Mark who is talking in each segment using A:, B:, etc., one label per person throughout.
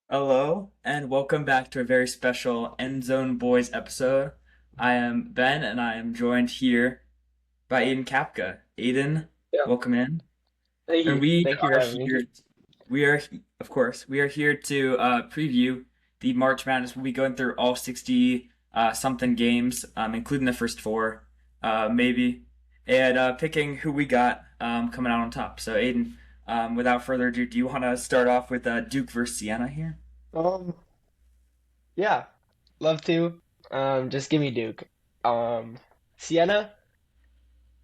A: Hello, and welcome back to a very special End Zone Boys episode. I am Ben, and I am joined here by Aiden Kapka. Aiden,
B: Yeah.
A: welcome in.
B: Thank
A: And
B: you.
A: we
B: Thank you for
A: are
B: having me.
A: here, of course, we are here to preview the March Madness. We'll be going through all 60 something games, including the first four, maybe, and picking who we got coming out on top. So, Aiden, without further ado, do you want to start off with Duke versus Siena here?
B: Um, yeah, love to. Just give me Duke. Sienna,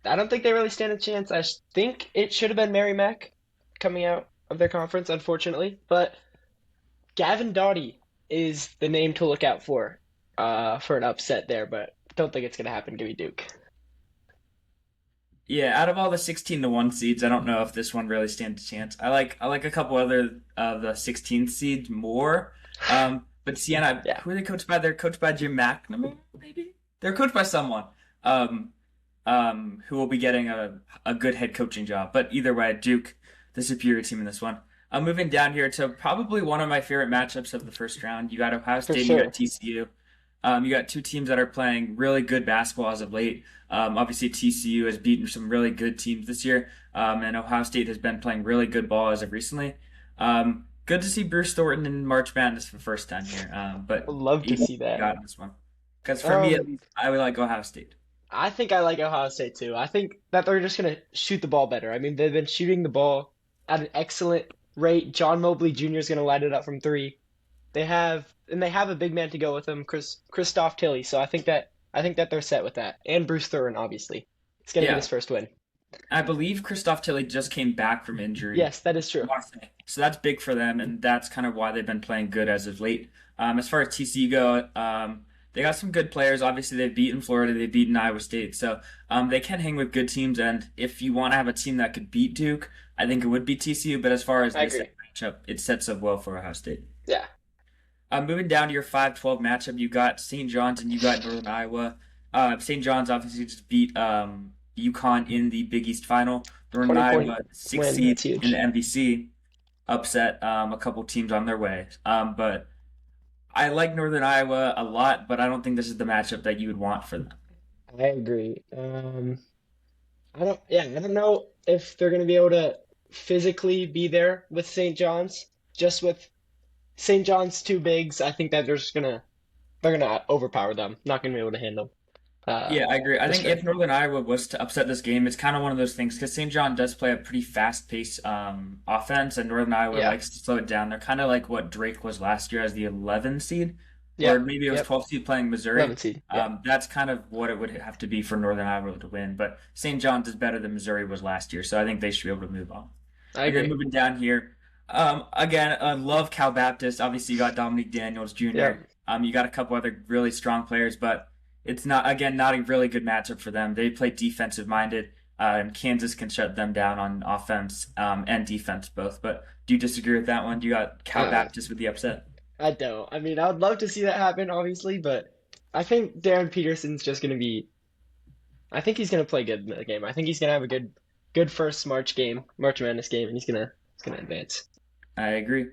B: I don't think they really stand a chance. Think it should have been Mary Mack coming out of their conference, unfortunately. But Gavin Doughty is the name to look out for an upset there, but don't think it's gonna happen. Give me Duke.
A: Yeah, out of all the 16 to 1 seeds, I don't know if this one really stands a chance. I like a couple other of the 16 seeds more. But Sienna,
B: Yeah,
A: who are they coached by? They're coached by Jim McNamara, maybe? They're coached by someone um, who will be getting a good head coaching job. But either way, Duke, the superior team in this one. Moving down here to probably one of my favorite matchups of the first round. You got Ohio
B: for
A: State and you got
B: sure.
A: TCU. You got two teams that are playing really good basketball as of late. Obviously, TCU has beaten some really good teams this year, and Ohio State has been playing really good ball as of recently. Good to see Bruce Thornton in March Madness for the first time here. But
B: Would love to
A: even
B: see that.
A: got this one because for me at
B: Um,
A: least, I would like Ohio State.
B: I think I like Ohio State too. I think that they're just going to shoot the ball better. I mean, they've been shooting the ball at an excellent rate. John Mobley Jr. is going to light it up from three. They have a big man to go with them, Christoph Tilly. So I think that they're set with that, and Bruce Thurin, obviously. It's going to get
A: Yeah,
B: his first win.
A: I believe Christoph Tilly just came back from injury.
B: Yes, that is true.
A: So that's big for them, and that's kind of why they've been playing good as of late. As far as TCU go, they got some good players. Obviously, they've beaten Florida, they've beaten Iowa State, so they can hang with good teams. And if you want to have a team that could beat Duke, I think it would be TCU. But as far as
B: I
A: this
B: agree.
A: matchup, it sets up well for Ohio State.
B: Yeah.
A: Moving down to your 5-12 matchup, you got St. John's and you got Northern Iowa. St. John's obviously just beat UConn in the Big East final. Northern
B: 20-point
A: Iowa, six
B: win.
A: seed
B: That's
A: in the
B: huge.
A: MVC, upset a couple teams on their way. But I like Northern Iowa a lot, but I don't think this is the matchup that you would want for them.
B: I agree. I don't know if they're going to be able to physically be there with St. John's. Just with St. John's two bigs, I think that they're gonna overpower them. Not gonna be able to handle
A: Yeah, I agree. I
B: the
A: think if
B: strength.
A: Northern Iowa was to upset this game, it's kind of one of those things because St. John does play a pretty fast-paced offense, and Northern Iowa
B: Yeah.
A: likes to slow it down. They're kind of like what Drake was last year as the 11 seed, or
B: Yep.
A: maybe it was
B: Yep.
A: 12 seed playing Missouri.
B: 11 seed. Yeah.
A: That's kind of what it would have to be for Northern Iowa to win. But St. John's is better than Missouri was last year, so I think they should be able to move on.
B: I
A: And then
B: agree.
A: moving down here, again, love Cal Baptist. Obviously, you got Dominique Daniels Jr.
B: Yep.
A: You got a couple other really strong players, but it's not again not a really good matchup for them. They play defensive minded, and Kansas can shut them down on offense and defense both. But do you disagree with that one? Do you got Cal
B: Uh,
A: Baptist with the upset?
B: I don't. I mean, I would love to see that happen, obviously, but I think Darren Peterson's just gonna be. I think he's gonna play good in the game. I think he's gonna have a good first March Madness game, and he's gonna advance.
A: I agree.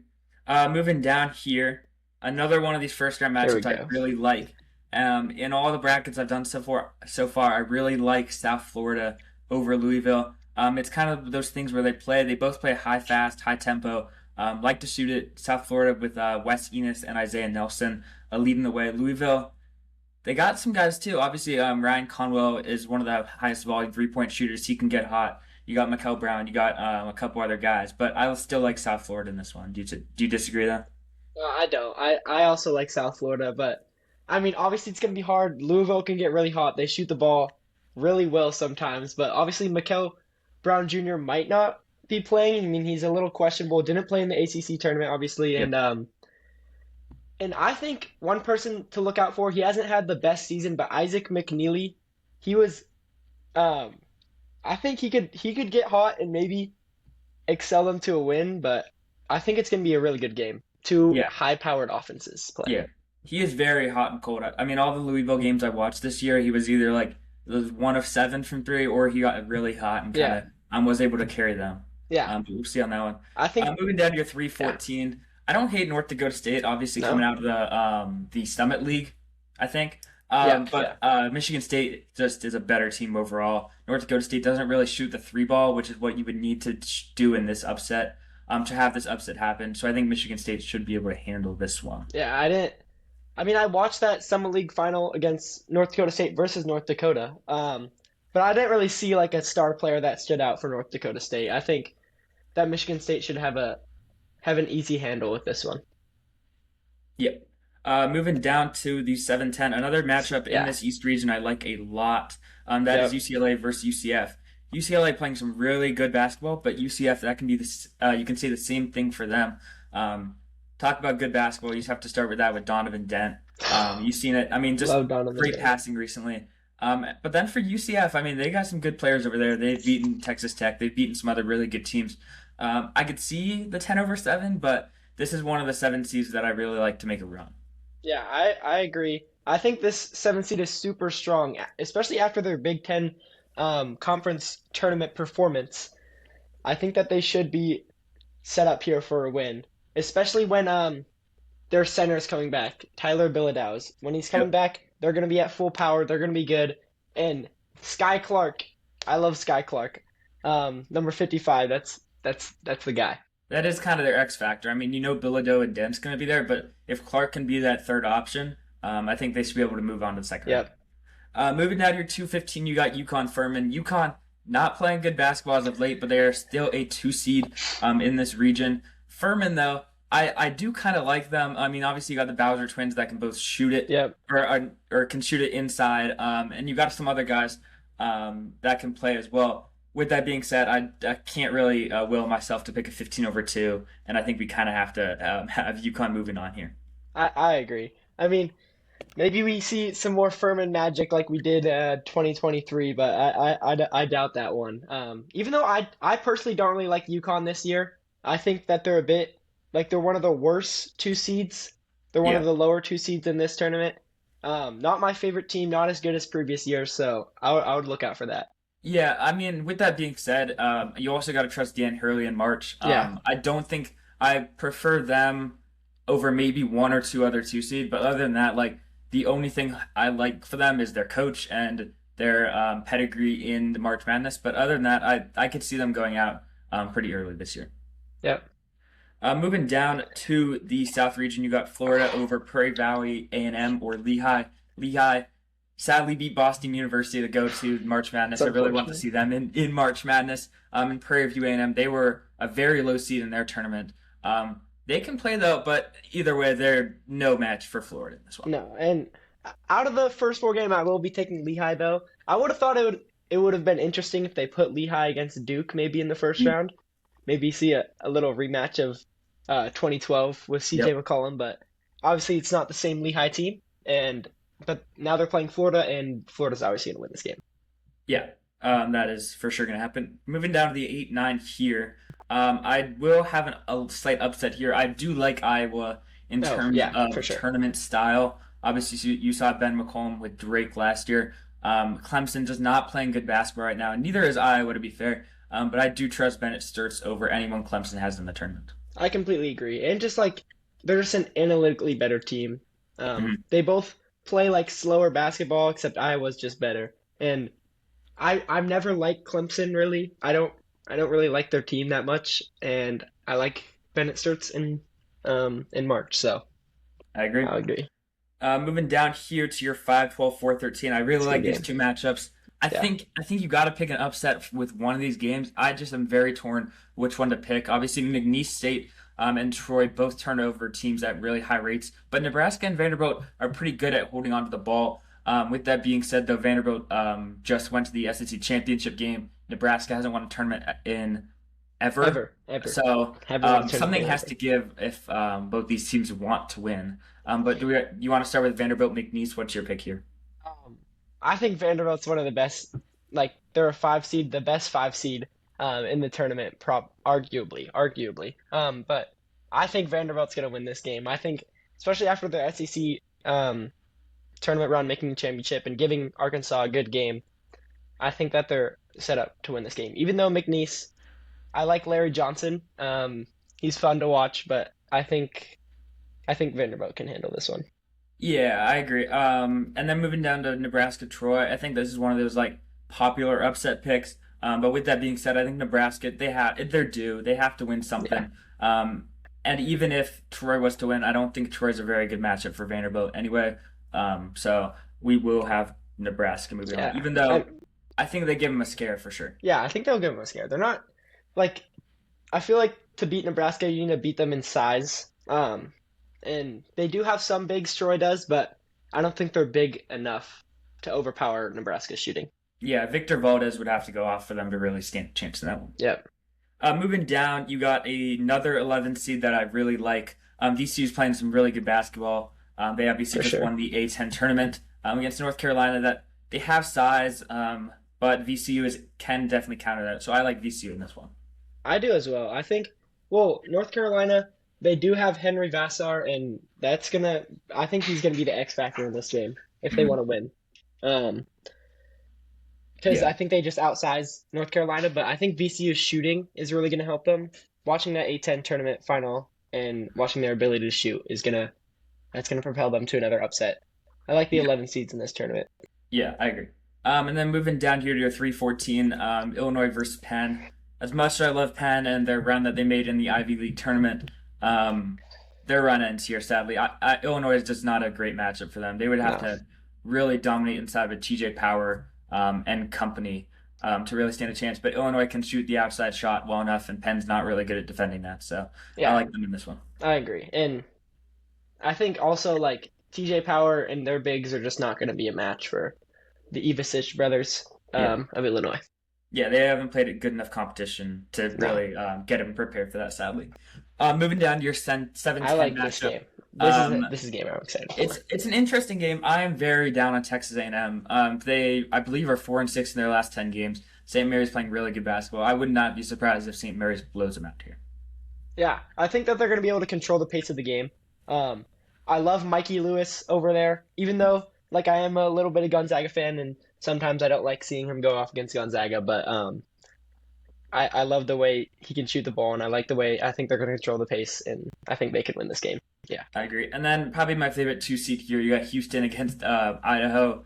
A: Moving down here, another one of these first round
B: There we
A: matchups I
B: go.
A: really like. In all the brackets I've done so far, I really like South Florida over Louisville. It's kind of those things where they both play high fast, high tempo. Like to shoot it. South Florida with Wes Enos and Isaiah Nelson leading the way. Louisville, they got some guys too. Obviously, Ryan Conwell is one of the highest volume 3-point shooters. He can get hot. You got Mikel Brown. You got a couple other guys, but I still like South Florida in this one. Do you disagree with that?
B: I don't. I also like South Florida, but I mean, obviously it's gonna be hard. Louisville can get really hot. They shoot the ball really well sometimes, but obviously Mikel Brown Jr. might not be playing. I mean, he's a little questionable. Didn't play in the ACC tournament, obviously,
A: Yep.
B: and I think one person to look out for. He hasn't had the best season, but Isaac McNeely, he was. Um, I think he could get hot and maybe excel them to a win, but I think it's gonna be a really good game. Two
A: Yeah.
B: high-powered offenses playing.
A: Yeah. He is very hot and cold. I mean, all the Louisville games I watched this year, he was either like was 1 of 7 from three, or he got really hot and kind
B: Yeah,
A: of was able to carry them.
B: yeah.
A: But we'll see on that one.
B: I think,
A: Moving down to your
B: yeah,
A: 3-14. I don't hate North Dakota State, obviously coming
B: No?
A: out of the Summit League, I think.
B: Yeah,
A: But
B: yeah.
A: Michigan State just is a better team overall. North Dakota State doesn't really shoot the three ball, which is what you would need to do in this upset, to have this upset happen. So I think Michigan State should be able to handle this one.
B: Yeah, I didn't. I mean, I watched that Summer League final against North Dakota State versus North Dakota. But I didn't really see like a star player that stood out for North Dakota State. I think that Michigan State should have an easy handle with this one.
A: Yep. Moving down to the 7-10, another matchup in
B: Yeah.
A: this East region I like a lot. That is
B: Yep.
A: UCLA versus UCF. UCLA playing some really good basketball, but UCF that can be this. You can say the same thing for them. Um, Talk about good basketball. You just have to start with that with Donovan Dent. You've seen it. I mean, just
B: Love Donovan
A: great
B: Dent.
A: passing recently. But then for UCF, I mean, they got some good players over there. They've beaten Texas Tech. They've beaten some other really good teams. I could see the 10/7, but this is one of the seven seeds that I really like to make a run.
B: Yeah, I agree. I think this seven seed is super strong, especially after their Big Ten conference tournament performance. I think that they should be set up here for a win, especially when their center is coming back, Tyler Bilodeau. When he's coming
A: Yep.
B: back, they're going to be at full power. They're going to be good. And Sky Clark, I love Sky Clark. Number 55, that's the guy.
A: That is kind of their X factor. I mean, Bilodeau and Dent's going to be there, but if Clark can be that third option, I think they should be able to move on to the second round.
B: Yep.
A: Moving down to your 215, you got UConn Furman. UConn not playing good basketball as of late, but they are still a two seed in this region. Furman, though, I do kind of like them. I mean, obviously, you got the Bowser twins that can both shoot it
B: Yep.
A: or can shoot it inside, and you got some other guys that can play as well. With that being said, I can't really will myself to pick a 15/2, and I think we kind of have to have UConn moving on here.
B: I agree. I mean, maybe we see some more Furman magic like we did 2023, but I doubt that one. Even though I personally don't really like UConn this year. I think that they're a bit like they're one of the worst two seeds. They're one of
A: Yeah.
B: the lower two seeds in this tournament. Not my favorite team, not as good as previous years, so I would look out for that.
A: Yeah, I mean, with that being said, you also got to trust Dan Hurley in March.
B: Yeah.
A: I don't think I prefer them over maybe one or two other two seed, but other than that, like the only thing I like for them is their coach and their pedigree in the March Madness. But other than that, I could see them going out pretty early this year.
B: Yep.
A: Moving down to the South region, you got Florida over Prairie Valley A&M or Lehigh. Lehigh sadly beat Boston University to go to March
B: It's
A: Madness. I really want to
B: unfortunate.
A: see them in March Madness. In Prairie View A&M, they were a very low seed in their tournament. They can play though, but either way, they're no match for Florida in this one.
B: No, and out of the first four game, I will be taking Lehigh though. I would have thought it would have been interesting if they put Lehigh against Duke maybe in the first round. Maybe see a little rematch of 2012 with CJ
A: Yep.
B: McCollum, but obviously it's not the same Lehigh team. And but now they're playing Florida, and Florida's obviously gonna win this game.
A: Yeah, that is for sure going to happen. Moving down to the 8-9 here, I will have a slight upset here. I do like Iowa in
B: Oh
A: terms
B: yeah, for
A: of
B: sure.
A: tournament style. Obviously, you saw Ben McCollum with Drake last year. Clemson just not playing good basketball right now, and neither is Iowa, to be fair. But I do trust Bennett Sturts over anyone Clemson has in the tournament.
B: I completely agree. And just like they're just an analytically better team.
A: Mhm.
B: They both play like slower basketball, except Iowa's just better. And I've never liked Clemson really. I don't really like their team that much, and I like Bennett Sturts in March, so
A: I agree.
B: I'll agree.
A: Moving down here to your 5-12, 4-13. I really
B: It's a good
A: like these
B: game.
A: two matchups. I
B: Yeah.
A: think I think you got to pick an upset with one of these games. I just am very torn which one to pick. Obviously, McNeese State and Troy both turn over teams at really high rates, but Nebraska and Vanderbilt are pretty good at holding onto the ball. With that being said, though, Vanderbilt just went to the SEC championship game. Nebraska hasn't won a tournament in ever.
B: Ever.
A: So
B: Haven't won a tournament
A: something
B: game
A: has
B: ever.
A: to give if both these teams want to win. But you want to start with Vanderbilt McNeese? What's your pick here?
B: Um, I think Vanderbilt's one of the best. Like they're a five seed, the best five seed in the tournament, arguably. But I think Vanderbilt's gonna win this game. I think, especially after the SEC tournament run, making the championship and giving Arkansas a good game. I think that they're set up to win this game. Even though McNeese, I like Larry Johnson. He's fun to watch, but I think I think Vanderbilt can handle this one.
A: Yeah, I agree. And then moving down to Nebraska Troy, I think this is one of those like popular upset picks. But with that being said, I think Nebraska they're due. They have to win
B: Yeah,
A: something. And even if Troy was to win, I don't think Troy's a very good matchup for Vanderbilt anyway. So we will have Nebraska moving on,
B: yeah.
A: even
B: I,
A: though I think they give them a scare for sure.
B: yeah, I think they'll give them a scare. They're not like I feel like to beat Nebraska, you need to beat them in size. And they do have some bigs, Troy does, but I don't think they're big enough to overpower Nebraska's shooting.
A: Yeah, Victor Valdez would have to go off for them to really stand a chance in that one.
B: Yep,
A: Moving down, you got another 11 seed that I really like. VCU's playing some really good basketball. They obviously
B: for
A: just
B: sure.
A: won the A10 tournament against North Carolina. That they have size, but VCU can definitely counter that. So I like VCU in this one.
B: I do as well. I think, well, North Carolina, they do have Henry Vassar, and I think he's gonna be the X factor in this game if they
A: Mhm.
B: want to win. Um, because
A: Yeah,
B: I think they just outsize North Carolina, but I think VCU's shooting is really gonna help them. Watching that A10 tournament final and watching their ability to shoot that's gonna propel them to another upset. I like the
A: yeah,
B: 11 seeds in this tournament.
A: yeah, I agree. And then moving down here to your 314, Illinois versus Penn. As much as I love Penn and their run that they made in the Ivy League tournament, um, their run ends here, sadly. Illinois is just not a great matchup for them. They would have
B: No.
A: to really dominate inside of TJ Power and company to really stand a chance. But Illinois can shoot the outside shot well enough, and Penn's not really good at defending that. So I
B: Yeah,
A: like them in this one.
B: I agree. And I think also like TJ Power and their bigs are just not gonna be a match for the Ivasic brothers
A: Yeah.
B: of Illinois.
A: Yeah, they haven't played a good enough competition to
B: No,
A: really get them prepared for that, sadly. Moving down to your
B: I
A: 7-10
B: like this
A: matchup.
B: game.
A: Um,
B: This is a game I'm excited for.
A: it's an interesting game. I am very down on Texas A&M. They I believe are 4-6 in their last 10 games. St. Mary's playing really good basketball. I would not be surprised if St. Mary's blows them out here.
B: Yeah, I think that they're going to be able to control the pace of the game. Um, I love Mikey Lewis over there, even though like I am a little bit of Gonzaga fan, and sometimes I don't like seeing him go off against Gonzaga. But I love the way he can shoot the ball, and I like the way I think they're going to control the pace, and I think they can win this game. Yeah,
A: I agree. And then probably my favorite two seed here, you got Houston against Idaho.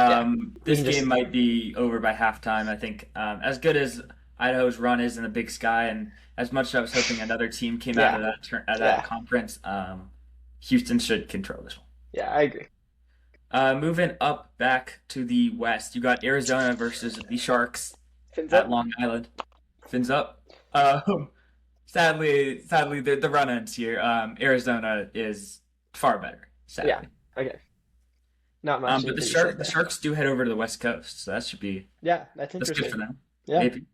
B: yeah, we
A: This
B: can
A: game
B: just
A: might be over by halftime. I think as good as Idaho's run is in the Big Sky, and as much as I was hoping another team came out
B: yeah,
A: of out of that
B: yeah,
A: conference, Houston should control this one.
B: yeah. I agree.
A: Moving up back to the West, you got Arizona versus the Sharks
B: Fins
A: at
B: up.
A: Long Island. Fins up. Sadly, the run ends here. Arizona is far better.
B: Yeah.
A: Sadly.
B: Okay. Not much
A: But
B: needs to be said
A: The
B: there.
A: Sharks do head over to the West Coast, so
B: Yeah, that's
A: that's good for
B: interesting.
A: them.
B: Yeah,
A: Maybe.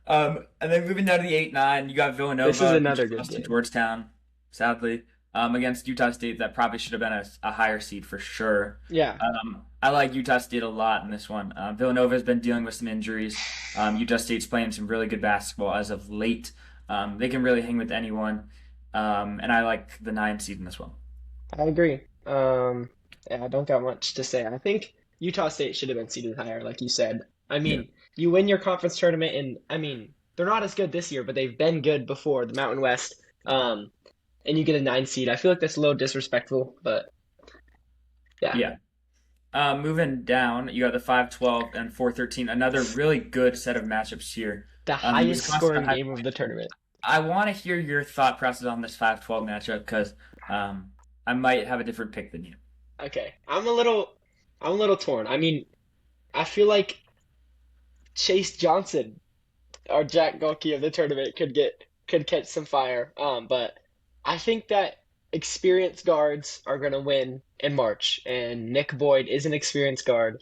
A: And then moving down to the 8-9, you got
B: this is
A: Villanova, who
B: another
A: just
B: good
A: lost to
B: game.
A: Georgetown, sadly, against Utah State. That probably should have been a higher seed for sure.
B: Yeah,
A: I like Utah State a lot in this one. Villanova has been dealing with some injuries. Utah State's playing some really good basketball as of late. They can really hang with anyone. And I like the 9 seed in this one.
B: I agree. Yeah, I don't got much to say. I think Utah State should have been seeded higher, like you said. I
A: Yeah,
B: mean, you win your conference tournament, and I mean, they're not as good this year, but they've been good before, the Mountain West. Um, and you get a 9 seed. I feel like that's a little disrespectful, but yeah,
A: yeah. Moving down, you got the 5-12 and 4-13. Another really good set of matchups here.
B: the
A: The
B: highest
A: Wisconsin
B: scoring
A: High
B: game of
A: Point.
B: the tournament.
A: I want to hear your thought process on this 5-12 matchup because um, I might have a different pick than you.
B: Okay, I'm a little torn. I mean, I feel like Chase Johnson, our Jack Gulkey of the tournament, could catch some fire. But I think that experienced guards are gonna win in March, and Nick Boyd is an experienced guard.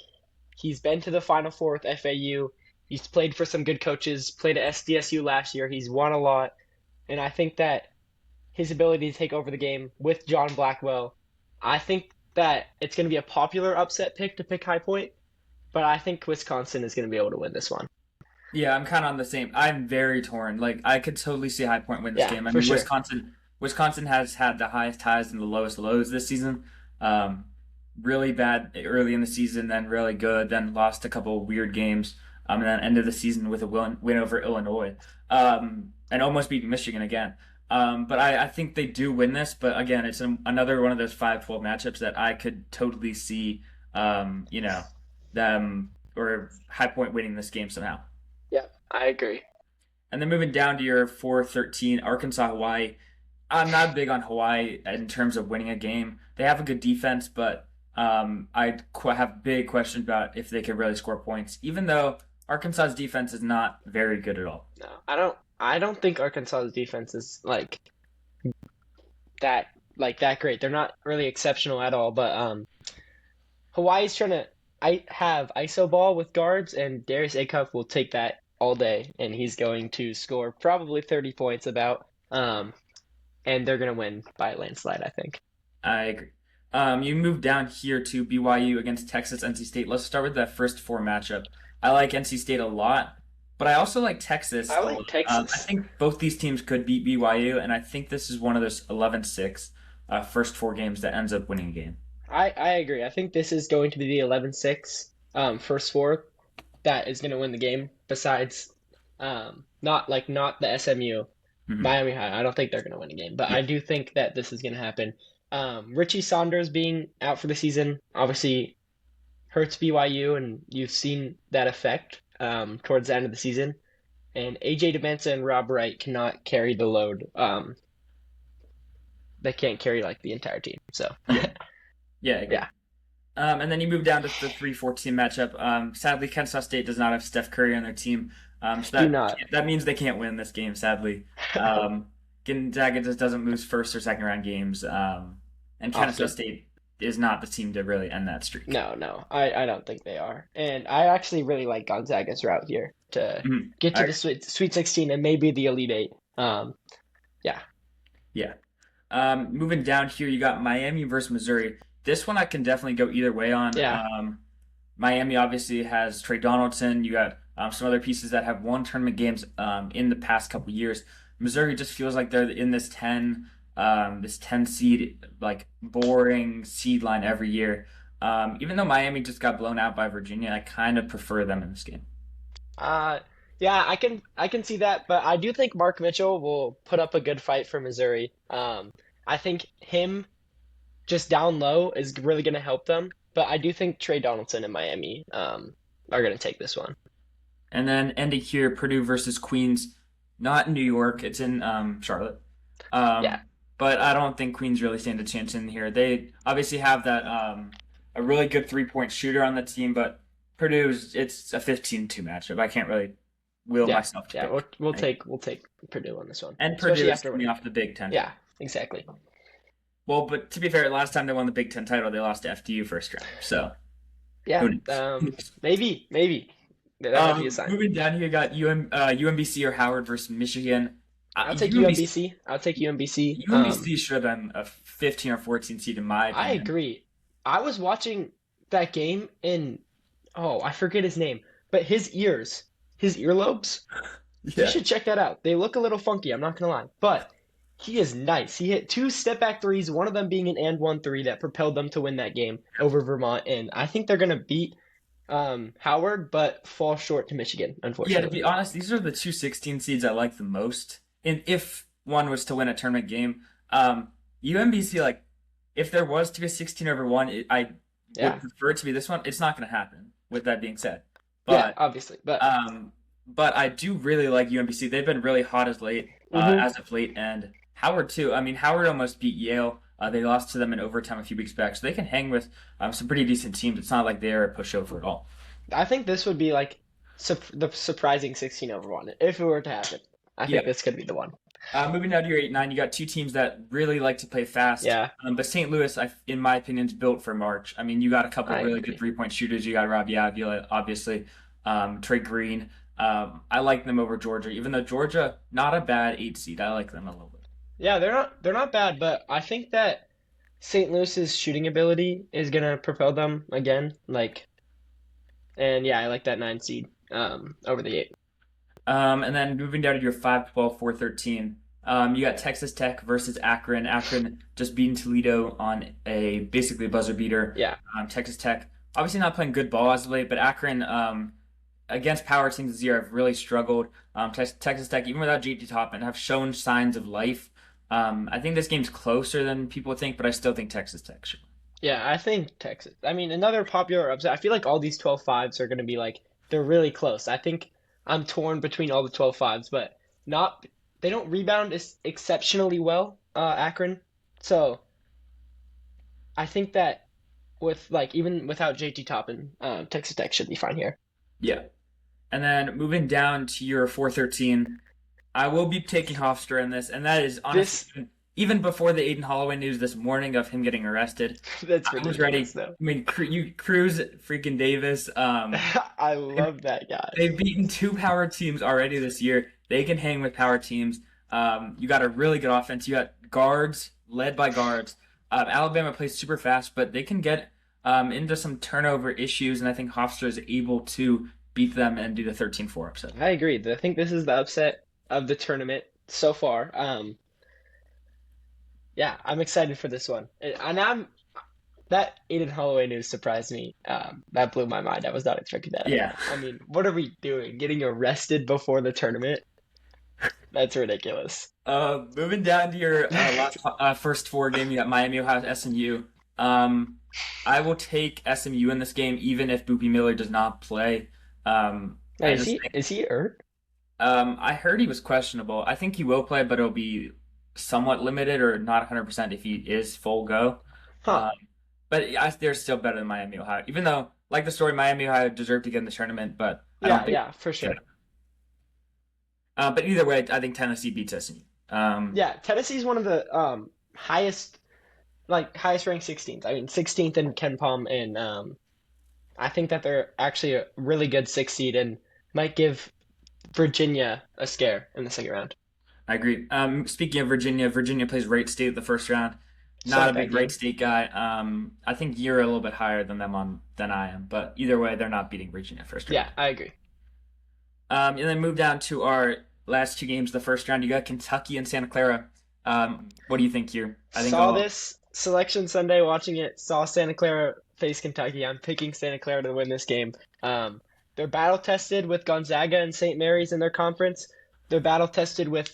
B: He's been to the Final Four with FAU. He's played for some good coaches. Played at SDSU last year. He's won a lot, and I think that his ability to take over the game with John Blackwell, I think that it's going to be a popular upset pick to pick High Point, but I think Wisconsin is going to be able to win this one.
A: Yeah, I'm kind of on the same. I'm very torn. Like I could totally see High Point win this
B: Yeah,
A: game. I
B: for
A: mean,
B: sure.
A: Wisconsin has had the highest highs and the lowest lows this season. Um, really bad early in the season, then really good, then lost a couple of weird games, and then ended the season with a win over Illinois, and almost beat Michigan again. But I think they do win this. But again, it's another one of those 5-12 matchups that I could totally see, you know, them or High Point winning this game somehow.
B: Yeah, I agree.
A: And then moving down to your 4-13, Arkansas Hawaii. I'm not big on Hawaii in terms of winning a game. They have a good defense, but I have big questions about if they could really score points, even though Arkansas's defense is not very good at all.
B: No, I don't think Arkansas's defense is that that great. They're not really exceptional at all, but Hawaii's trying to I have ISO ball with guards, and Darius Acuff will take that all day, and he's going to score probably 30 points about, and they're going to win by a landslide, I think.
A: I agree. You move down here to BYU against Texas, NC State. Let's start with that first four matchup. I like NC State a lot, but I also like Texas.
B: I like
A: I
B: Texas.
A: think both these teams could beat BYU, and I think this is one of those 11-6 first four games that ends up winning a game.
B: I agree. I think this is going to be the 11-6 first four that is going to win the game. Besides, not the SMU
A: Hmm.
B: Miami High. I don't think they're going to win a game, but
A: Yeah.
B: I do think that this is going to happen. Richie Saunders being out for the season obviously hurts BYU, and you've seen that effect towards the end of the season. And AJ DeMensa and Rob Wright cannot carry the load. They can't carry the entire team. So
A: Yeah. Yeah, I agree.
B: yeah,
A: And then you move down to the 3-14 matchup. Sadly, Kansas State does not have Steph Curry on their team, so
B: do
A: that
B: not.
A: that means they can't win this game. Sadly, Gonzaga just doesn't lose first or second round games, and Kansas
B: Often.
A: State is not the team to really end that streak.
B: No, no, I don't think they are. And I actually really like Gonzaga's route here to
A: Mhm.
B: get to
A: I,
B: the Sweet 16 and maybe the Elite Eight. Yeah,
A: yeah. Moving down here, you got Miami versus Missouri. This one I can definitely go either way on.
B: yeah.
A: Miami obviously has Trey Donaldson. You got some other pieces that have won tournament games in the past couple years. Missouri just feels like they're in this 10 seed, like boring seed line every year. Even though Miami just got blown out by Virginia, I kind of prefer them in this game.
B: Uh, yeah, I can see that, but I do think Mark Mitchell will put up a good fight for Missouri. I think him just down low is really going to help them, but I do think Trey Donaldson and Miami are going to take this one.
A: And then ending here, Purdue versus Queens, not in New York, it's in Charlotte.
B: Yeah,
A: Um, but I don't think Queens really stand a chance in here. They obviously have that a really good 3-point shooter on the team, but Purdue's it's a 15-2 matchup. I can't really will
B: yeah,
A: myself to
B: yeah. We'll
A: pick.
B: we'll
A: Right?
B: take we'll take Purdue on this one,
A: And Purdue
B: especially
A: is
B: after
A: coming
B: winning.
A: off the Big Ten
B: Yeah,
A: title.
B: exactly.
A: Well, but to be fair, last time they won the Big Ten title, they lost to FDU first round. So
B: Yeah,
A: who knows?
B: maybe that might be a sign.
A: Moving down here, you got UMBC or Howard versus Michigan.
B: I'll take
A: UMBC,
B: UMBC. I'll take UMBC.
A: UMBC should have been a 15 or 14 seed in my
B: I
A: opinion.
B: agree. I was watching that game and I forget his name, but his earlobes, you
A: Yeah.
B: should check that out. They look a little funky, I'm not gonna lie, but he is nice. He hit two step back threes, one of them being an and one three that propelled them to win that game over Vermont, and I think they're gonna beat Howard, but fall short to Michigan,
A: Yeah, to be
B: unfortunately.
A: honest, these are the two 16 seeds I like the most. And if one was to win a tournament game, UMBC, like, if there was to be a 16 over one, I would
B: Yeah,
A: prefer it to be this one. It's not going to happen, with that being said.
B: yeah,
A: But
B: obviously, but
A: um, but I do really like UMBC. They've been really hot
B: hmm
A: as of late, and Howard too. I mean, Howard almost beat Yale. They lost to them in overtime a few weeks back, so they can hang with some pretty decent teams. It's not like they're a pushover at all.
B: I think this would be the surprising 16 over one if it were to happen. I
A: Yeah.
B: think this could be the one.
A: Moving down to your 8-9, you got two teams that really like to play fast.
B: Yeah,
A: But St. Louis, in my opinion, is built for March. I mean, you got a couple
B: I
A: of really good
B: agree.
A: 3-point shooters. You got Robbie Avila, obviously, Trey Green. I like them over Georgia, even though Georgia, not a bad 8 seed. I like them a little bit.
B: Yeah, they're not bad, but I think that St. Louis's shooting ability is gonna propel them again. And yeah, I like that 9 seed over the 8.
A: And then moving down to your 5-12, 4-13, you got Texas Tech versus Akron. Akron just beating Toledo on basically a buzzer beater.
B: Yeah,
A: Texas Tech obviously not playing good ball as of late, but Akron against power teams this year have really struggled. Texas Tech, even without JT Toppin, have shown signs of life. I think this game's closer than people think, but I still think Texas Tech should.
B: Yeah, I think Texas. I mean, another popular upset. I feel like all these 12-5s are going to be like they're really close. I think I'm torn between all the 12-5s, but not they don't rebound exceptionally well, Akron. So I think that with like even without JT Toppin, Texas Tech should be fine here.
A: Yeah. And then moving down to your 413, I will be taking Hofstra in this, and that is honestly
B: This
A: even before the Aiden Holloway news this morning of him getting arrested.
B: that's
A: I was ready.
B: ridiculous though.
A: I mean, you Cruz freaking Davis.
B: I love that guy.
A: They've beaten two power teams already this year. They can hang with power teams. You got a really good offense. You got guards led by guards. Alabama plays super fast, but they can get into some turnover issues, and I think Hofstra is able to beat them and do the 13-4 upset.
B: I agree. I think this is the upset of the tournament so far. Yeah, I'm excited for this one. And that Aiden Holloway news surprised me. That blew my mind. I was not expecting that at
A: Yeah.
B: all. I mean, what are we doing? Getting arrested before the tournament? That's ridiculous.
A: Moving down to your first four game, you got Miami, Ohio, SMU. I will take SMU in this game, even if Boopy Miller does not play.
B: Wait,
A: I just
B: is he hurt?
A: I heard he was questionable. I think he will play, but it'll be somewhat limited or not 100% if he is full go.
B: Huh.
A: Um, but they're still better than Miami, Ohio. Even though, like the story, Miami, Ohio deserved to get in the tournament, but I don't
B: Yeah,
A: think.
B: yeah, for sure.
A: But either way, I think Tennessee beats SMU.
B: Yeah, Tennessee's one of the highest ranked 16th. I mean, 16th in Ken Palm, and I think that they're actually a really good six seed and might give Virginia a scare in the second round.
A: I agree. Speaking of Virginia, Virginia plays Wright State the first round.
B: Saw
A: Not a
B: that
A: big Wright
B: game.
A: State guy. I think you're a little bit higher than than I am, but either way, they're not beating Virginia first round.
B: Yeah, I agree.
A: And then move down to our last two games, the first round. You got Kentucky and Santa Clara. What do you think here? I think
B: Saw this Selection Sunday, watching it, saw Santa Clara face Kentucky. I'm picking Santa Clara to win this game. They're battle tested with Gonzaga and St. Mary's in their conference. They're battle tested with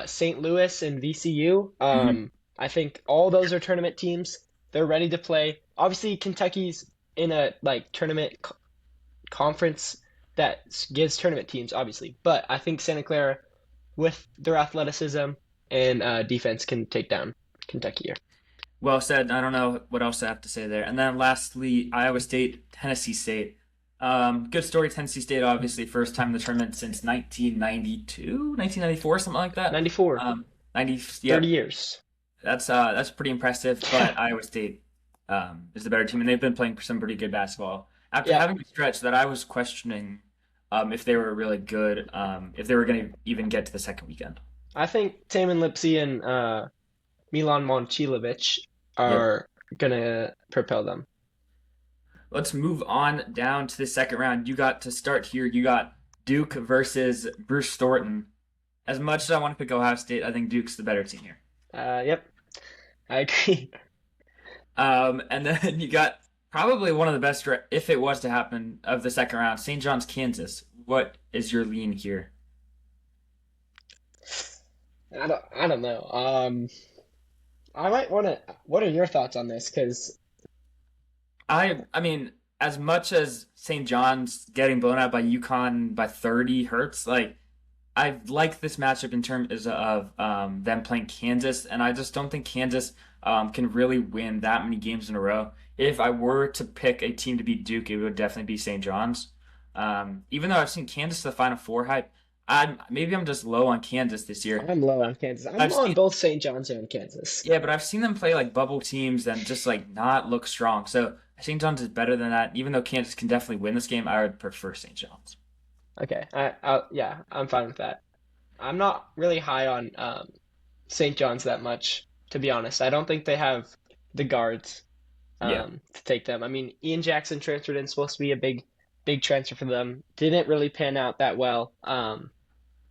B: St. Louis and VCU.
A: Mhm.
B: I think all those are tournament teams. They're ready to play. Obviously, Kentucky's in a like tournament conference that gives tournament teams, obviously. But I think Santa Clara, with their athleticism and defense, can take down Kentucky here.
A: Well said. I don't know what else I have to say there. And then lastly, Iowa State, Tennessee State. Good story. Tennessee State, obviously, first time in the tournament since 1992, 1994, something like that.
B: 94,
A: 90,
B: 30
A: yep.
B: years.
A: That's pretty impressive. But Iowa State is the better team, and they've been playing some pretty good basketball. After
B: Yeah,
A: having a stretch that I was questioning if they were really good, if they were going to even get to the second weekend.
B: I think Taman Lipsy and Milan Momcilovic
A: Yeah.
B: are gonna propel them.
A: Let's move on down to the second round. You got to start here. You got Duke versus Bruce Thornton. As much as I want to pick Ohio State, I think Duke's the better team here.
B: Yep, I agree.
A: And then you got probably one of the best, if it was to happen, of the second round, St. John's, Kansas. What is your lean here?
B: I don't know. I might want to. What are your thoughts on this? Because
A: I mean, as much as St. John's getting blown out by UConn by 30 hurts, like I like this matchup in terms of them playing Kansas, and I just don't think Kansas can really win that many games in a row. If I were to pick a team to beat Duke, it would definitely be St. John's. Even though I've seen Kansas to the Final Four hype, maybe I'm just low on Kansas this year.
B: I'm low on Kansas. I'm
A: I've
B: low on
A: seen
B: both St. John's and Kansas.
A: Yeah, but I've seen them play like bubble teams and just like not look strong. So St. John's is better than that. Even though Kansas can definitely win this game, I would prefer St. John's.
B: Okay, yeah, I'm fine with that. I'm not really high on St. John's that much, to be honest. I don't think they have the guards
A: Yeah,
B: to take them. I mean, Ian Jackson transferred in, supposed to be a big transfer for them. Didn't really pan out that well.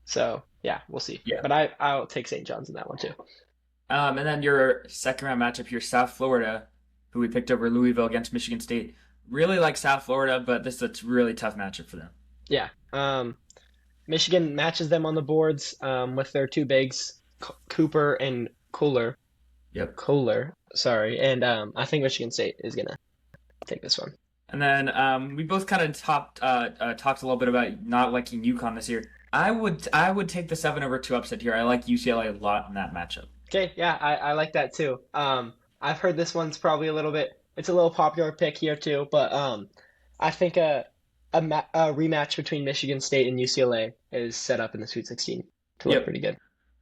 B: So yeah, we'll see.
A: yeah.
B: But I'll take St. John's in that one too.
A: And then your second round matchup here, South Florida, who we picked over Louisville against Michigan State. Really like South Florida, but this is a really tough matchup for them.
B: Yeah. Michigan matches them on the boards with their two bigs. Cooper and
A: Yep.
B: Kohler, sorry, and I think Michigan State is gonna take this one.
A: And then we both kind of talked a little bit about not liking UConn this year. I would take the 7/2 upset here. I like UCLA a lot in that matchup.
B: Okay, yeah, I like that too. I've heard this one's probably it's a little popular pick here too, but I think a rematch between Michigan State and UCLA is set up in the Sweet 16 to look
A: Yep.
B: pretty good.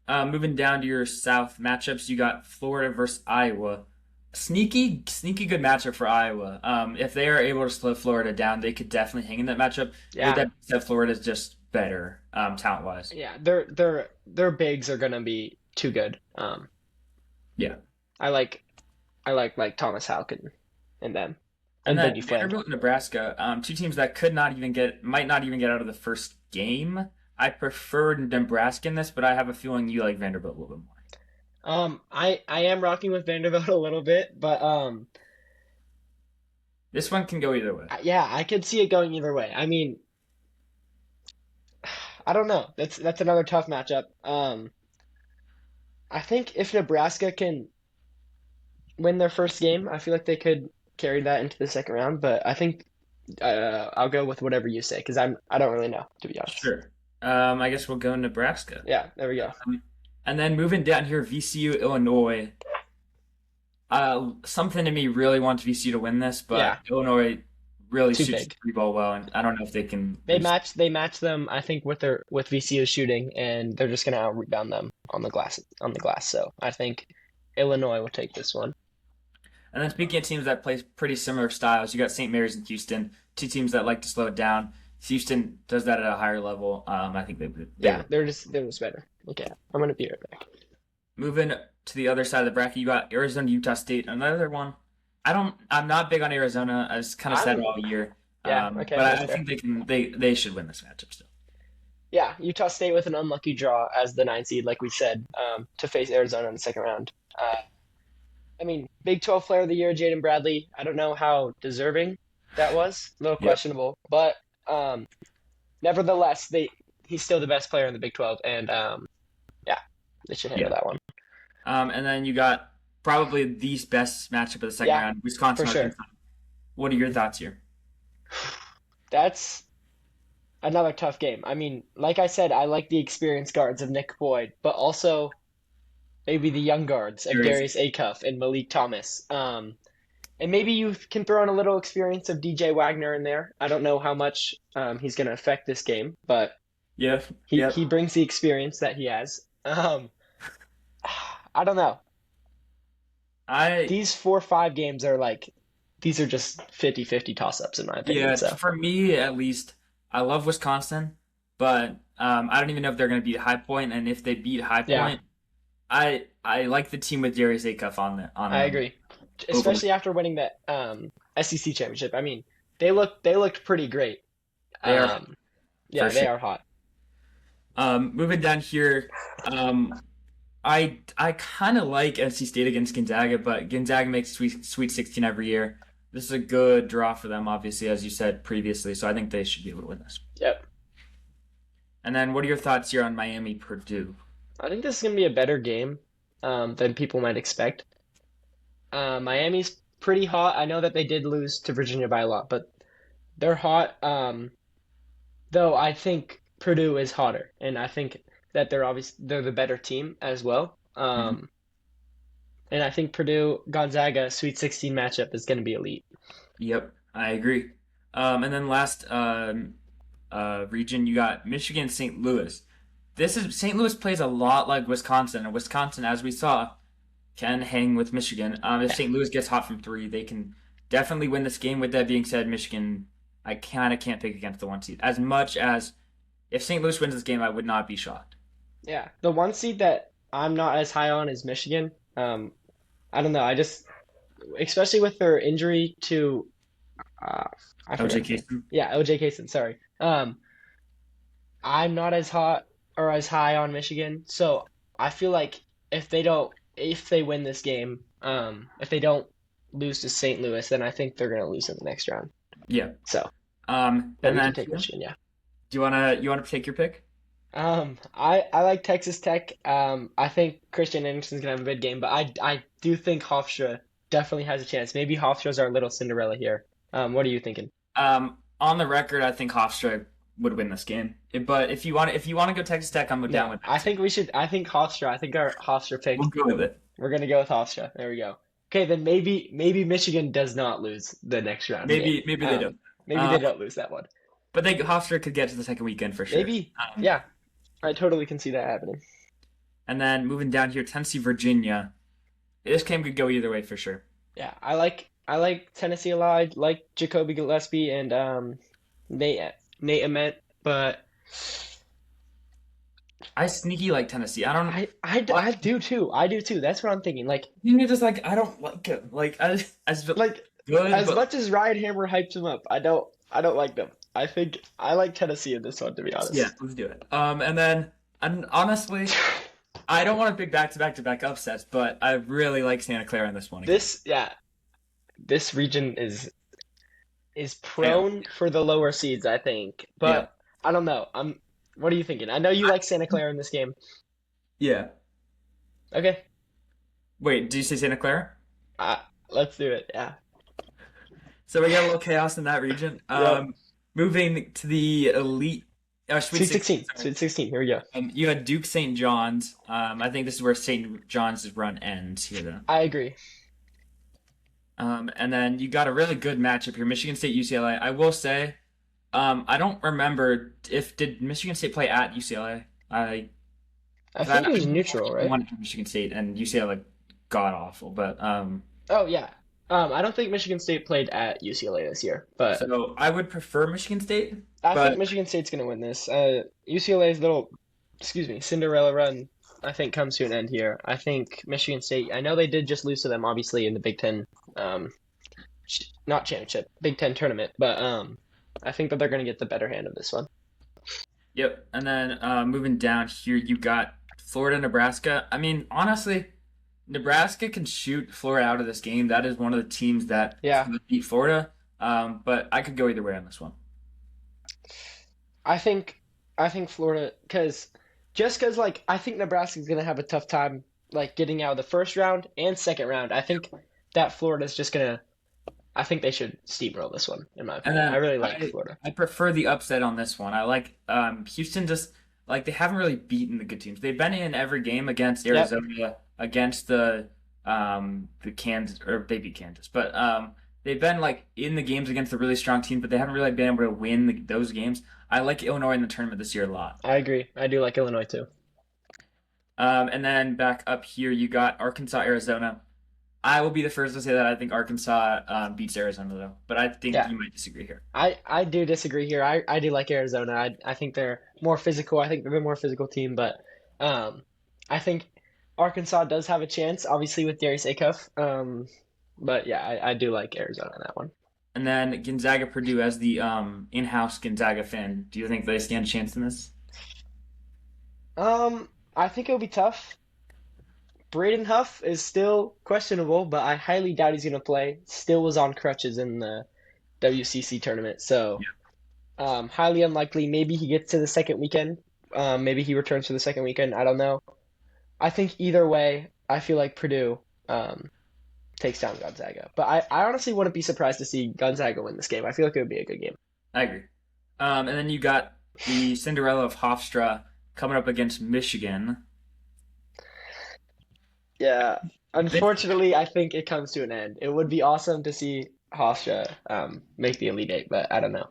A: Moving down to your South matchups, you got Florida versus Iowa. Sneaky good matchup for Iowa. If they are able to slow Florida down, they could definitely hang in that matchup. With
B: Yeah,
A: that being said, Florida is just better, talent wise.
B: yeah, their bigs are gonna be too good.
A: Yeah.
B: I like like Thomas Houck and them
A: And
B: and
A: then
B: Benny Fland.
A: Vanderbilt and Nebraska, two teams that might not even get out of the first game. I prefer Nebraska in this, but I have a feeling you like Vanderbilt a little bit more.
B: I am rocking with Vanderbilt a little bit, but
A: This one can go either way.
B: yeah, I could see it going either way. I mean, I don't know. That's another tough matchup. I think if Nebraska can win their first game, I feel like they could carry that into the second round. But I think I'll go with whatever you say because I don't really know, to be honest.
A: Sure. I guess we'll go Nebraska.
B: Yeah, there we go.
A: And then moving down here, VCU, Illinois. Something in me really wants VCU to win this, but
B: Yeah,
A: Illinois really
B: too
A: shoots the
B: big.
A: three ball well, and I don't know if they can.
B: They match them, I think, with VCU shooting, and they're just gonna out rebound them on the glass. So I think Illinois will take this one.
A: And then speaking of teams that play pretty similar styles, you got St. Mary's and Houston, two teams that like to slow it down. Houston does that at a higher level. I think they
B: Yeah,
A: would.
B: they're just better. Okay, I'm gonna be right back.
A: Moving to the other side of the bracket, you got Arizona, Utah State, another one. I'm not big on Arizona. I just kind of said
B: I'm
A: all year.
B: Yeah, okay,
A: But
B: that's
A: I
B: fair.
A: think they should win this matchup still.
B: Yeah, Utah State with an unlucky draw as the 9 seed, like we said, to face Arizona in the second round. I mean, Big 12 Player of the Year, Jaden Bradley. I don't know how deserving that was. A little
A: Yep.
B: questionable, but nevertheless, he's still the best player in the Big 12, and yeah, they should handle
A: Yeah.
B: that one.
A: And then you got probably the best matchup of the second
B: Yeah,
A: round,
B: for
A: Wisconsin,
B: sure.
A: Arkansas. What are your thoughts here?
B: That's another tough game. I mean, like I said, I like the experienced guards of Nick Boyd, but also maybe the young guards of
A: Darius.
B: Darius Acuff and Malik Thomas. And maybe you can throw in a little experience of DJ Wagner in there. I don't know how much he's going to affect this game, but
A: Yep.
B: he,
A: Yep.
B: he brings the experience that he has. I don't know.
A: I
B: These 4 or 5 games are these are just 50-50 toss-ups in my opinion.
A: Yeah,
B: So,
A: for me at least, I love Wisconsin, but I don't even know if they're going to beat High Point, and if they beat High
B: yeah,
A: Point, I like the team with Darius Acuff on
B: I
A: them
B: agree.
A: over.
B: Especially after winning that SEC championship. I mean, they looked pretty great.
A: They are
B: Um,
A: for
B: yeah, they
A: sure.
B: are hot.
A: Moving down here, I kind of like NC State against Gonzaga, but Gonzaga makes Sweet 16 every year. This is a good draw for them, obviously, as you said previously. So I think they should be able to win this.
B: Yep.
A: And then, what are your thoughts here on Miami Purdue?
B: I think this is going to be a better game than people might expect. Miami's pretty hot. I know that they did lose to Virginia by a lot, but they're hot. Though I think Purdue is hotter, and I think that they're the better team as well.
A: Mhm.
B: And I think Purdue Gonzaga Sweet 16 matchup is going to be elite.
A: Yep, I agree. And then last region, you got Michigan, St. Louis. This is St. Louis plays a lot like Wisconsin, and Wisconsin, as we saw, can hang with Michigan. If
B: Yeah,
A: St. Louis gets hot from three, they can definitely win this game. With that being said, Michigan, I kind of can't pick against the one seed. As much as if St. Louis wins this game, I would not be shocked.
B: yeah. The one seed that I'm not as high on is Michigan. I don't know. Especially with their injury to uh, I forget
A: OJ
B: his name.
A: Casey.
B: Yeah, OJ Cason, sorry. I'm not as hot or as high on Michigan, so I feel like if they win this game, if they don't lose to St. Louis, then I think they're gonna lose in the next round.
A: Yeah.
B: So, but
A: And
B: we can
A: then
B: take Michigan, yeah.
A: do you wanna take your pick?
B: I like Texas Tech. I think Christian Anderson's gonna have a big game, but I do think Hofstra definitely has a chance. Maybe Hofstra's our little Cinderella here. What are you thinking?
A: On the record, I think Hofstra would win this game. But if you want to go Texas Tech, I'm down
B: No,
A: with that
B: I
A: too.
B: think we should. I think Hofstra. I think our Hofstra
A: We'll
B: pick.
A: go with it.
B: We're gonna go with Hofstra. There we go. Okay, then maybe Michigan does not lose the next round game.
A: Maybe they don't.
B: Maybe they
A: Um,
B: don't lose that one.
A: but Hofstra could get to the second weekend for sure.
B: Maybe. Yeah, I totally can see that happening.
A: And then moving down here, Tennessee, Virginia. This game could go either way for sure.
B: Yeah, I like Tennessee a lot. I like Jacoby Gillespie and Nate Ament, but
A: I sneaky like Tennessee. I don't.
B: I do too. I do too. That's what I'm thinking.
A: You just like I don't like him. Like as
B: Like
A: good,
B: as
A: but
B: much as Ryan Hammer hypes him up, I don't like them. I think I like Tennessee in this one, to be
A: yeah,
B: honest.
A: let's do it. And honestly, I don't want to pick back-to-back upsets, but I really like Santa Clara in this one again.
B: Yeah, this region is
A: Yeah,
B: prone for the lower seeds, I think.
A: yeah,
B: But I don't know. What are you thinking? I know you like Santa Clara in this game.
A: yeah.
B: Okay.
A: Wait, did you say Santa Clara?
B: Uh, let's do it. Yeah.
A: So we got a little chaos in that region.
B: Yep.
A: Moving to the elite, Sweet
B: Sweet
A: 16.
B: 16.
A: Sorry.
B: Sweet 16. Here we go.
A: You had Duke St. John's. I think this is where St. John's run ends here, though.
B: I agree.
A: And then you got a really good matchup here, Michigan State, UCLA. I will say, I don't remember if did Michigan State play at UCLA.
B: I
A: 'Cause I
B: think it was
A: know
B: neutral, right?
A: one for Michigan State and UCLA god awful, but
B: Oh yeah. I don't think Michigan State played at UCLA this year, but
A: so I would prefer Michigan State,
B: I think
A: but
B: Michigan State's gonna win this. UCLA's little, excuse me, Cinderella run, I think comes to an end here. I think Michigan State. I know they did just lose to them, obviously, in the Big Ten, not championship, Big Ten tournament, but I think that they're gonna get the better hand of this one.
A: yep. And then moving down here, you got Florida, Nebraska. I mean, honestly, Nebraska can shoot Florida out of this game. That is one of the teams that
B: Yeah,
A: could beat Florida. But I could go either way on this one.
B: I think I think Florida, because like I think Nebraska's gonna have a tough time like getting out of the first round and second round. I think that Florida's just gonna. I think they should steamroll this one, in my
A: And
B: opinion. I
A: then
B: really like Florida.
A: I prefer the upset on this one. I like Houston just like they haven't really beaten the good teams. They've been in every game against
B: Yep.
A: Arizona, against the Kansas or they beat Kansas, but they've been like in the games against the really strong teams, but they haven't really been able to win those games. I like Illinois in the tournament this year a lot.
B: I agree. I do like Illinois too.
A: And then back up here, you got Arkansas, Arizona. I will be the first to say that I think Arkansas beats Arizona though, but I think
B: Yeah.
A: you might disagree here.
B: I do disagree here. I do like Arizona. I think they're more physical. I think they're the more physical team, but um, I think Arkansas does have a chance, obviously with Darius Acuff. But yeah, I do like Arizona in that one.
A: And then Gonzaga Purdue as the in-house Gonzaga fan, do you think they stand a chance in this?
B: I think it'll be tough. Braden Huff is still questionable, but I highly doubt he's gonna play. Still was on crutches in the WCC tournament, so highly unlikely. Maybe he gets to the second weekend. Maybe he returns for the second weekend. I don't know. I think either way, I feel like Purdue takes down Gonzaga. But I honestly wouldn't be surprised to see Gonzaga win this game. I feel like it would be a good game.
A: I agree. And then you got the Cinderella of Hofstra coming up against Michigan.
B: Yeah.
A: This,
B: Unfortunately, I think it comes to an end. It would be awesome to see Hofstra make the Elite Eight, but I don't know.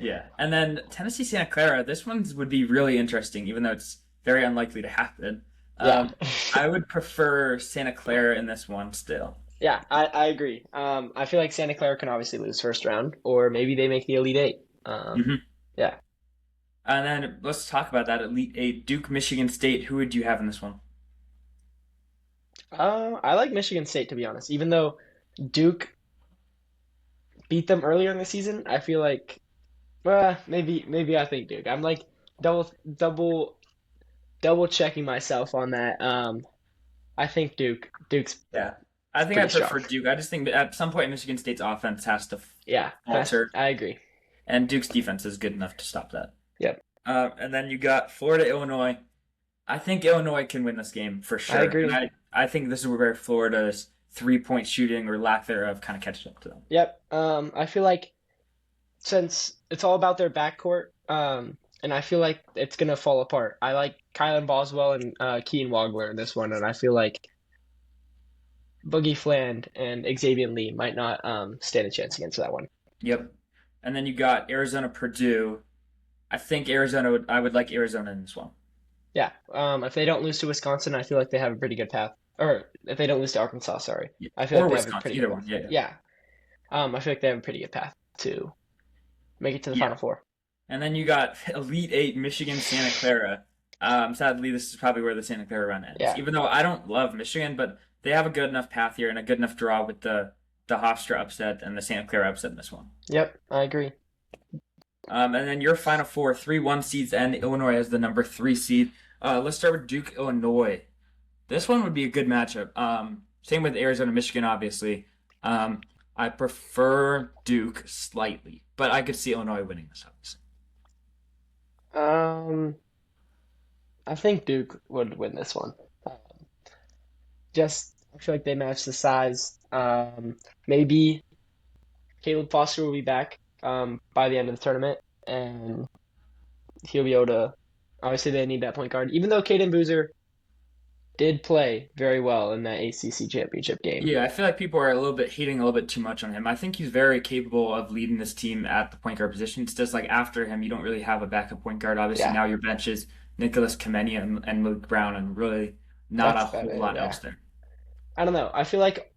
A: yeah. And then Tennessee Santa Clara, this one would be really interesting, even though it's very unlikely to happen.
B: Yeah.
A: I would prefer Santa Clara in this one still.
B: Yeah, I agree. I feel like Santa Clara can obviously lose first round, or maybe they make the Elite Eight.
A: hmm
B: Yeah.
A: And then let's talk about that Elite Eight. Duke, Michigan State. Who would you have in this one?
B: I like Michigan State to be honest. Even though Duke beat them earlier in the season, I feel like maybe I think Duke. I'm like double double checking myself on that. I think Duke's
A: Yeah. I think I
B: pretty
A: prefer
B: strong.
A: Duke. I just think that at some point Michigan State's offense has to
B: Yeah,
A: falter,
B: I agree.
A: and Duke's defense is good enough to stop that.
B: Yep.
A: And then you got Florida, Illinois. I think Illinois can win this game for
B: I
A: sure. And
B: agree.
A: I think this is where Florida's 3-point shooting or lack thereof kind of catches up to them.
B: Yep. I feel like since it's all about their backcourt, and I feel like it's gonna fall apart. I like Kylan Boswell and Kean Wagler in this one, and I feel like Boogie Fland and Xavier Lee might not stand a chance against that one.
A: Yep. And then you got Arizona, Purdue. I think I would like Arizona in this one.
B: Yeah. If they don't lose to Wisconsin, I feel like they have a pretty good path. Or if they don't lose to Arkansas, sorry,
A: Yeah.
B: I feel like
A: Or
B: they have a
A: Wisconsin,
B: pretty
A: either
B: good
A: one.
B: path.
A: Yeah, yeah.
B: Yeah. I feel like they have a pretty good path to make it to the
A: Yeah.
B: Final Four.
A: And then you got Elite Eight, Michigan, Santa Clara. Sadly, this is probably where the Santa Clara run ends.
B: Yeah.
A: Even though I don't love Michigan, but they have a good enough path here and a good enough draw with the Hofstra upset and the Santa Clara upset in this one.
B: Yep, I agree.
A: And then your Final Four, 3-1 seeds, and Illinois as the number 3 seed. Let's start with Duke, Illinois. This one would be a good matchup. Same with Arizona, Michigan, obviously. I prefer Duke slightly, but I could see Illinois winning this, obviously.
B: Um, I think Duke would win this one. Just I feel like they match the size. Maybe Caleb Foster will be back by the end of the tournament, and he'll be able to. Obviously, they need that point guard. Even though Caden Boozer did play very well in that ACC championship game.
A: Yeah, I feel like people are a little bit hating a little bit too much on him. I think he's very capable of leading this team at the point guard position. It's just like after him, you don't really have a backup point guard. Obviously,
B: Yeah,
A: now your bench is Nicholas Kamenia and Luke Brown, and really not a
B: that's about
A: whole
B: it.
A: lot
B: Yeah,
A: else there.
B: I don't know. I feel like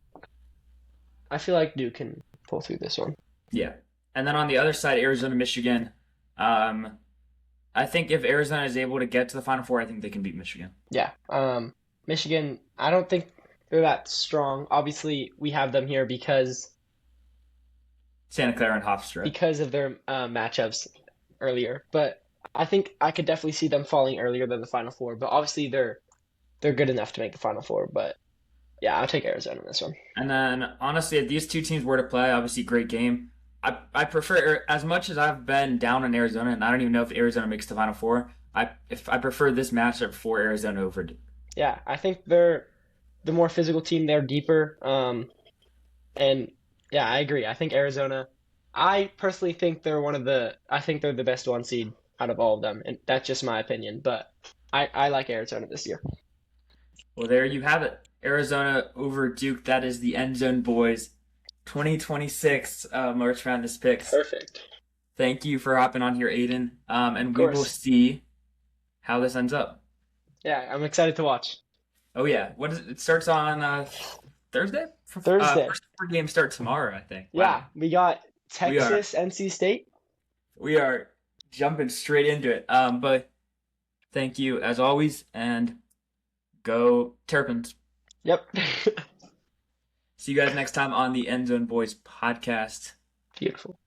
B: Duke can pull through this one.
A: Yeah. And then on the other side, Arizona, Michigan. Um, I think if Arizona is able to get to the Final Four, I think they can beat Michigan.
B: Yeah. Michigan. I don't think they're that strong. Obviously, we have them here
A: Santa Clara and Hofstra.
B: because of their matchups earlier. But I think I could definitely see them falling earlier than the Final Four. But obviously, they're good enough to make the Final Four. But yeah, I'll take Arizona in this one.
A: And then honestly, if these two teams were to play, obviously great game. I prefer as much as I've been down on Arizona, and I don't even know if Arizona makes the Final Four. I prefer this matchup for Arizona over Duke.
B: Yeah, I think they're the more physical team. They're deeper. And yeah, I agree. I think Arizona. I personally think they're one of the. I think they're the best one seed out of all of them, and that's just my opinion. But I like Arizona this year.
A: Well, there you have it. Arizona over Duke. That is the End Zone Boys 2026 March Madness picks.
B: Perfect.
A: Thank you for hopping on here, Aiden.
B: Of
A: And we will
B: course.
A: see how this ends up.
B: Yeah, I'm excited to watch.
A: Oh yeah, what is it? It starts on Thursday.
B: Thursday.
A: First 4 games start tomorrow, I think.
B: Yeah,
A: Wow,
B: we got
A: we are
B: Texas, NC State.
A: we are jumping straight into it. But thank you as always, and go Terrapins.
B: Yep.
A: See you guys next time on the End Zone Boys podcast.
B: Beautiful.